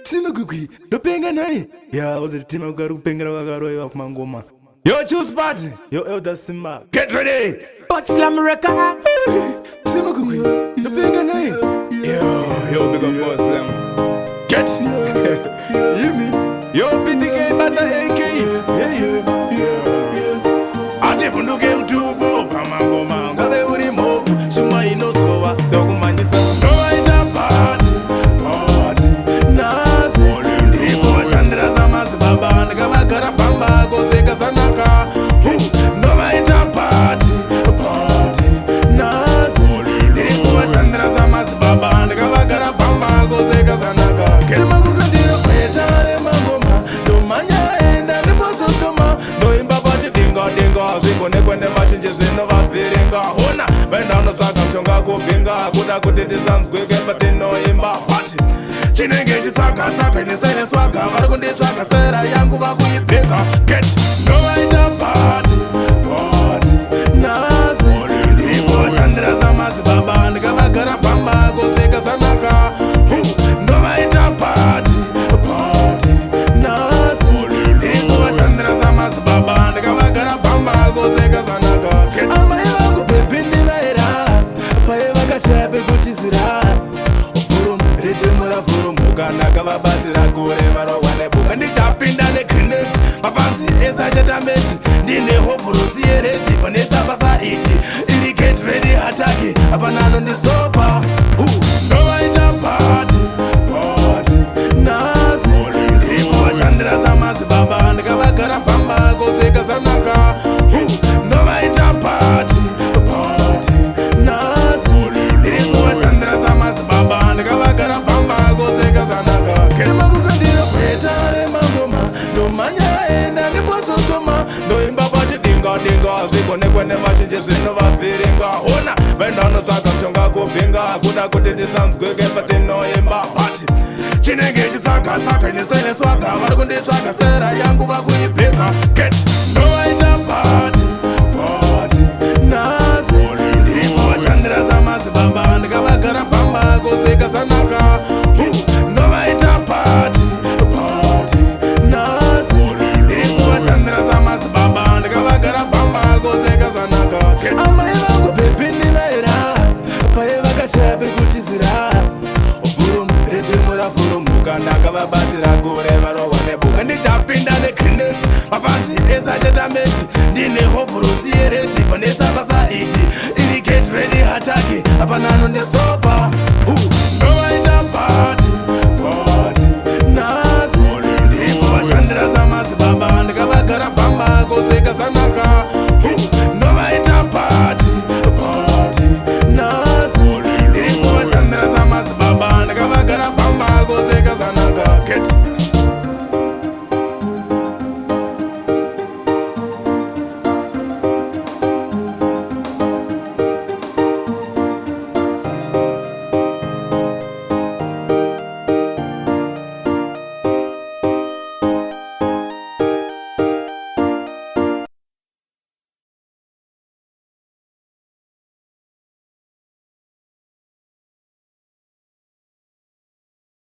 Tima kukui, dopenga nai. Yeah, was it Tima Garu Penga of Mangoma? Yo, choose party. Yo, Elder Simba. Get ready. But Slam Records. Tima kukui, dopenga nai. Yo, big up boss Slam. Get. Hear me? Yo, BTK Bata AK. Ate fundu game tubo pamangoma. Ngabe uri move. Shuma inotowa. Dogu manisa. No ita party. Party. Nasi. Ndipo washandira zamazi baba. Ngavagara pamba. Gozeka sanaka. No ita party. Party. Nasi. Ndipo washandira zamazi baba. Ngavagara pamba. Gozeka sanaka. Tima kukandira kwetare mangoma. No manya enda. Ndipo sosoma. No imba pachi dinga dinga. Zikone kwene machinje zino vafiringa. Hona. Benda unotsaka mchonga kupinga. Kuda kutitizanzwe kepatino imba. What? Chinenge chisaka saka inisene swaka. Varikunditsvaka sera yangu vakuipinga. Get. No waita party. Party. Nasi. Ndipo washandira zamazi baba. Ndikavagara pamba. Kusvika zvanaka. No waita party. Party. Nasi. Ndipo washandira zamazi baba. Ndikavagara pamba. Kusvika zvanaka. Get. Amai vangu baby ndivaira. Paye vakashape kutizira. Vurum ritimo ravhurumuka. Ndakavabatira kure varowane buka. Ndichapinda negreneti. Mapanzi esachatameti. Ndine hovhurosi yereti. Pane sabasa iti. Iri get ready hataki. Hapana anondisopa. No waita party. Party. Nasi. Ndipo washandira zamazi baba. Ndikavagara pamba. Kusvika zvanaka. No waita party. Party. Nasi. Ndipo washandira zamazi baba. Ndikavagara pamba. Kusvika zvanaka. Tima kukandira kwetare mangoma. Ndomanya enda ndimbososoma. Ndoimba pachidinga dinga. Zvikone kwene vazhinji zvino vafiringa. Hona venda unotsvaka mchonga kupinga. Kuda kutitizanzwe kepatinoimba. Pati chinenge chisaka saka inisene swaga. Varikunditsvaka sera yangu vakuipinga. Get. No waita party. Party. Nasi. Ndipo washandira zamazi baba. Ndikavagara pamba. Kusvika zvanaka. No waita party. Party. Nasi. Ndipo washandira zamazi baba. Ndikavagara pamba. Kusvika zvanaka. Get. Amai vangu baby ndivaira. Paye vakashape kutizira. Vurum ritimo ravhurumuka. Ndakavabatira kure varowane buka. Ndichapinda negreneti. Mapanzi esachatameti. Ndine hovhurosi yereti. Pane sabasa iti. Iri get ready hataki. Hapana anondisopa.